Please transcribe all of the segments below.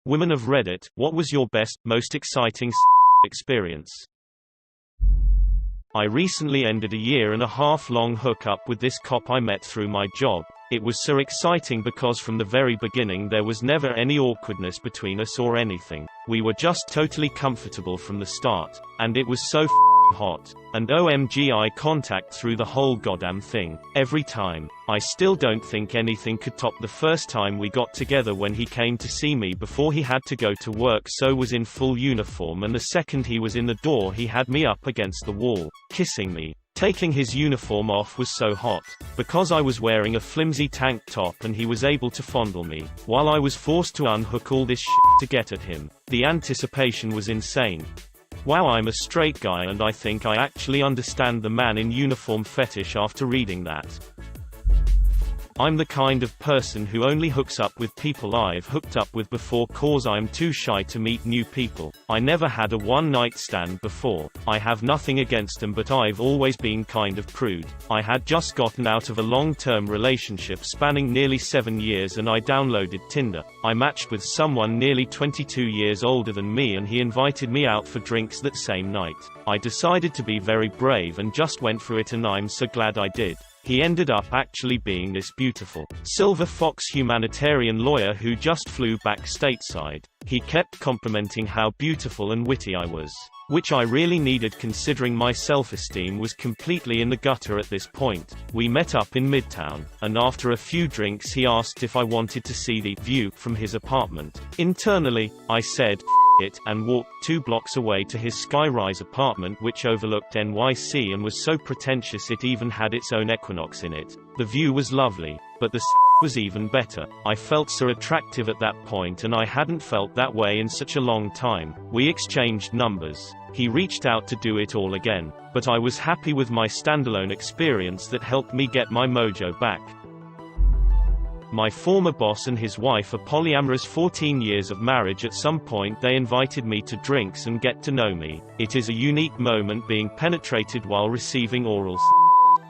Women of Reddit, what was your best, most exciting experience? I recently ended a 1.5-year-long hookup with this cop I met through my job. It was so exciting because from the very beginning there was never any awkwardness between us or anything. We were just totally comfortable from the start. And it was so hot. And OMG, eye contact through the whole goddamn thing. Every time. I still don't think anything could top the first time we got together when he came to see me before he had to go to work, so was in full uniform, and the second he was in the door he had me up against the wall, kissing me. Taking his uniform off was so hot, because I was wearing a flimsy tank top and he was able to fondle me, while I was forced to unhook all this shit to get at him. The anticipation was insane. Wow, I'm a straight guy and I think I actually understand the man in uniform fetish after reading that. I'm the kind of person who only hooks up with people I've hooked up with before cause I'm too shy to meet new people. I never had a one-night stand before. I have nothing against them, but I've always been kind of prude. I had just gotten out of a long-term relationship spanning nearly 7 years and I downloaded Tinder. I matched with someone nearly 22 years older than me and he invited me out for drinks that same night. I decided to be very brave and just went for it, and I'm so glad I did. He ended up actually being this beautiful, silver fox humanitarian lawyer who just flew back stateside. He kept complimenting how beautiful and witty I was, which I really needed considering my self-esteem was completely in the gutter at this point. We met up in Midtown, and after a few drinks he asked if I wanted to see the view from his apartment. Internally, I said, it, and walked 2 blocks away to his skyrise apartment which overlooked NYC and was so pretentious it even had its own equinox in it. The view was lovely, but the was even better. I felt so attractive at that point and I hadn't felt that way in such a long time. We exchanged numbers. He reached out to do it all again, but I was happy with my standalone experience that helped me get my mojo back. My former boss and his wife are polyamorous, 14 years of marriage. At some point they invited me to drinks and get to know me. It is a unique moment being penetrated while receiving oral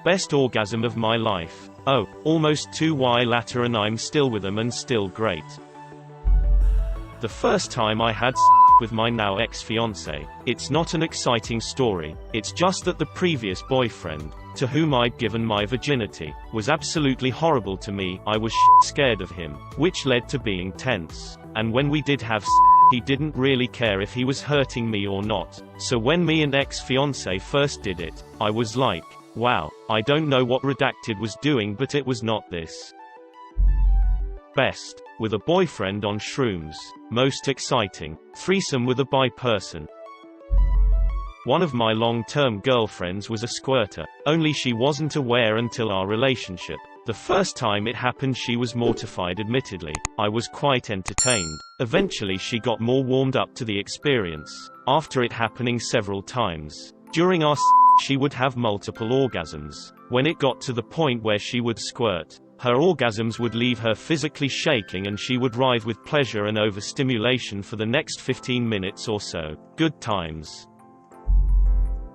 best orgasm of my life. Oh, almost 2 years later and I'm still with them and still great. The first time I had with my now ex-fiancé. It's not an exciting story, it's just that the previous boyfriend, to whom I'd given my virginity, was absolutely horrible to me. I was scared of him, which led to being tense. And when we did have he didn't really care if he was hurting me or not. So when me and ex-fiancé first did it, I was like, wow, I don't know what Redacted was doing, but it was not this. Best. With a boyfriend on shrooms. Most exciting. Threesome with a bi person. One of my long-term girlfriends was a squirter, only she wasn't aware until our relationship. The first time it happened she was mortified, admittedly. I was quite entertained. Eventually she got more warmed up to the experience, after it happening several times. During our she would have multiple orgasms. When it got to the point where she would squirt, her orgasms would leave her physically shaking and she would writhe with pleasure and overstimulation for the next 15 minutes or so. Good times.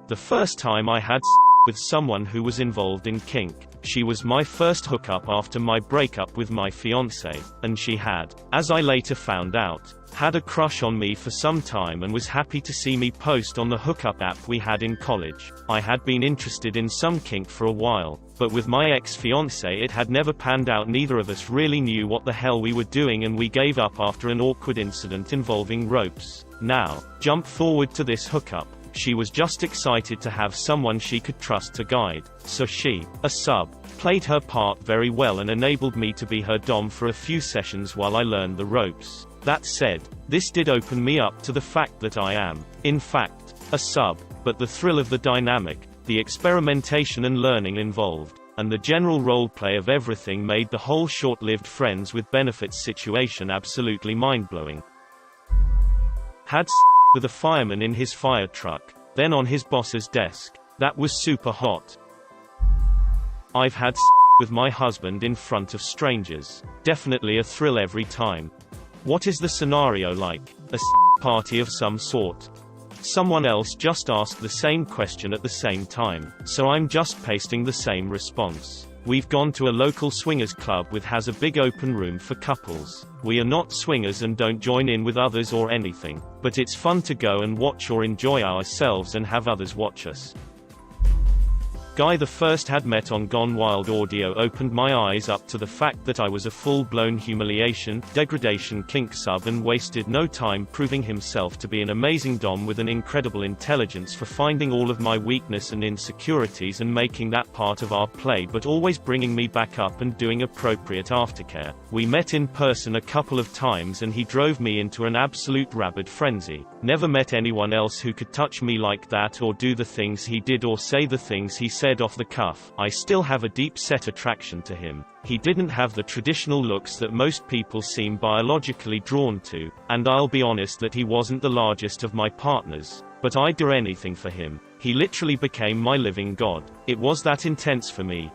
The first time I had with someone who was involved in kink. She was my first hookup after my breakup with my fiancé, and she had, as I later found out, had a crush on me for some time and was happy to see me post on the hookup app we had in college. I had been interested in some kink for a while, but with my ex-fiancé it had never panned out. Neither of us really knew what the hell we were doing and we gave up after an awkward incident involving ropes. Now, jump forward to this hookup. She was just excited to have someone she could trust to guide, so she, a sub, played her part very well and enabled me to be her dom for a few sessions while I learned the ropes. That said, this did open me up to the fact that I am, in fact, a sub, but the thrill of the dynamic, the experimentation and learning involved, and the general roleplay of everything made the whole short-lived friends with benefits situation absolutely mind-blowing. Had with a fireman in his fire truck, then on his boss's desk. That was super hot. I've had with my husband in front of strangers. Definitely a thrill every time. What is the scenario like? A party of some sort. Someone else just asked the same question at the same time, so I'm just pasting the same response. We've gone to a local swingers club which has a big open room for couples. We are not swingers and don't join in with others or anything, but it's fun to go and watch or enjoy ourselves and have others watch us. Guy the first had met on Gone Wild audio opened my eyes up to the fact that I was a full-blown humiliation, degradation kink sub and wasted no time proving himself to be an amazing dom with an incredible intelligence for finding all of my weakness and insecurities and making that part of our play but always bringing me back up and doing appropriate aftercare. We met in person a couple of times and he drove me into an absolute rabid frenzy. Never met anyone else who could touch me like that or do the things he did or say the things he said off the cuff. I still have a deep-set attraction to him. He didn't have the traditional looks that most people seem biologically drawn to, and I'll be honest that he wasn't the largest of my partners, but I'd do anything for him. He literally became my living god. It was that intense for me.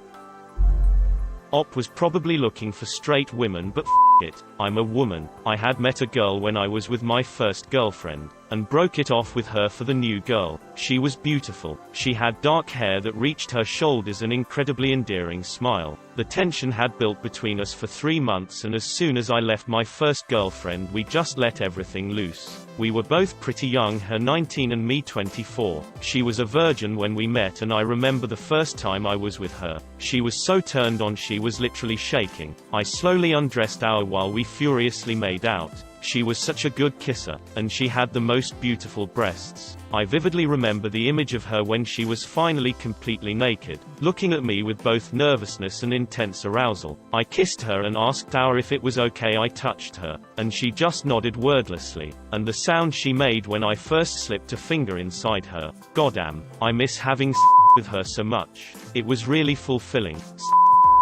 Op was probably looking for straight women, but it, I'm a woman. I had met a girl when I was with my first girlfriend, and broke it off with her for the new girl. She was beautiful. She had dark hair that reached her shoulders, an incredibly endearing smile. The tension had built between us for 3 months, and as soon as I left my first girlfriend we just let everything loose. We were both pretty young, her 19 and me 24. She was a virgin when we met, and I remember the first time I was with her. She was so turned on she was literally shaking. I slowly undressed her while we furiously made out. She was such a good kisser, and she had the most beautiful breasts. I vividly remember the image of her when she was finally completely naked, looking at me with both nervousness and intense arousal. I kissed her and asked her if it was okay I touched her, and she just nodded wordlessly. And the sound she made when I first slipped a finger inside her. Goddamn, I miss having with her so much. It was really fulfilling.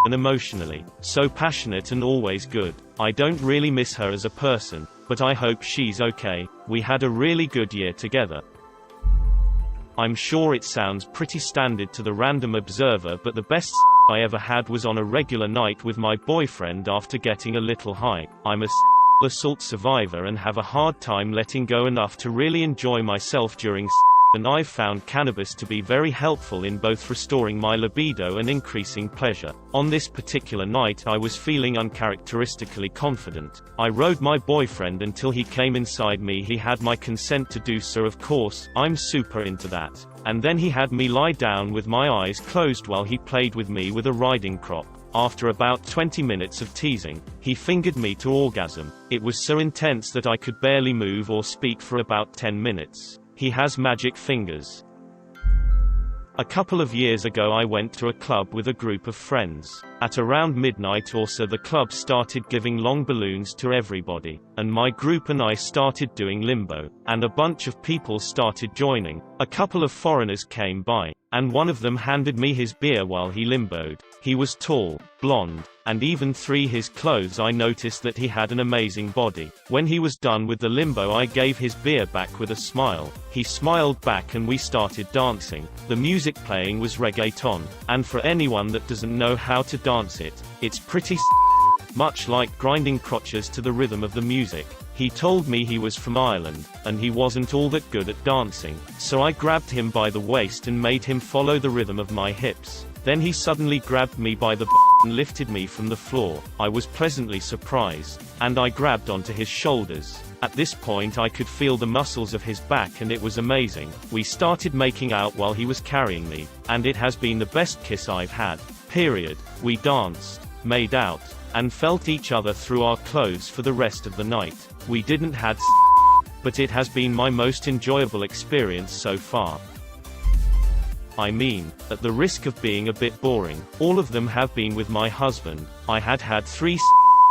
And emotionally, so passionate and always good. I don't really miss her as a person, but I hope she's okay. We had a really good year together. I'm sure it sounds pretty standard to the random observer, but the best I ever had was on a regular night with my boyfriend after getting a little high. I'm a assault survivor and have a hard time letting go enough to really enjoy myself during and I've found cannabis to be very helpful in both restoring my libido and increasing pleasure. On this particular night I was feeling uncharacteristically confident. I rode my boyfriend until he came inside me. He had my consent to do so, of course, I'm super into that. And then he had me lie down with my eyes closed while he played with me with a riding crop. After about 20 minutes of teasing, he fingered me to orgasm. It was so intense that I could barely move or speak for about 10 minutes. He has magic fingers. A couple of years ago I went to a club with a group of friends. At around midnight or so the club started giving long balloons to everybody, and my group and I started doing limbo, and a bunch of people started joining. A couple of foreigners came by, and one of them handed me his beer while he limboed. He was tall, blonde, and even through his clothes I noticed that he had an amazing body. When he was done with the limbo I gave his beer back with a smile. He smiled back and we started dancing. The music playing was reggaeton, and for anyone that doesn't know how to dance it, it's pretty much like grinding crotches to the rhythm of the music. He told me he was from Ireland, and he wasn't all that good at dancing, so I grabbed him by the waist and made him follow the rhythm of my hips. Then he suddenly grabbed me by the and lifted me from the floor. I was pleasantly surprised, and I grabbed onto his shoulders. At this point I could feel the muscles of his back and it was amazing. We started making out while he was carrying me, and it has been the best kiss I've had. Period. We danced, made out, and felt each other through our clothes for the rest of the night. We didn't had but it has been my most enjoyable experience so far. I mean, at the risk of being a bit boring, all of them have been with my husband. I had 3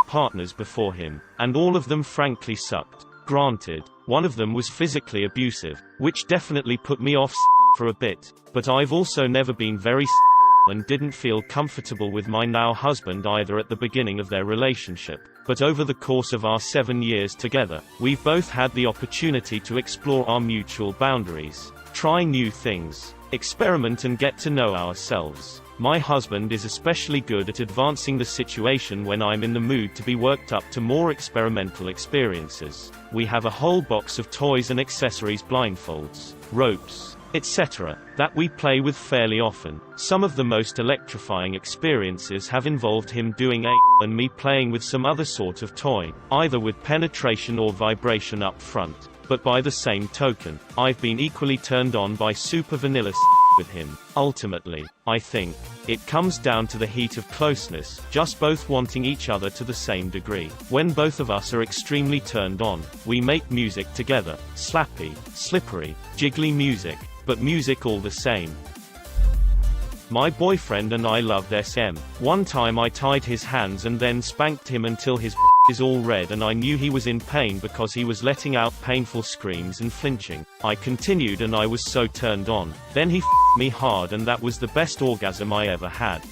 partners before him, and all of them frankly sucked. Granted, one of them was physically abusive, which definitely put me off for a bit, but I've also never been very and didn't feel comfortable with my now husband either at the beginning of their relationship. But over the course of our 7 years together, we've both had the opportunity to explore our mutual boundaries, try new things, experiment and get to know ourselves. My husband is especially good at advancing the situation when I'm in the mood to be worked up to more experimental experiences. We have a whole box of toys and accessories, blindfolds, ropes, etc., that we play with fairly often. Some of the most electrifying experiences have involved him doing and me playing with some other sort of toy, either with penetration or vibration up front. But by the same token, I've been equally turned on by super vanilla with him. Ultimately, I think it comes down to the heat of closeness, just both wanting each other to the same degree. When both of us are extremely turned on, we make music together. Slappy, slippery, jiggly music, but music all the same. My boyfriend and I loved SM. One time I tied his hands and then spanked him until his is all red and I knew he was in pain because he was letting out painful screams and flinching. I continued and I was so turned on. Then he me hard and that was the best orgasm I ever had.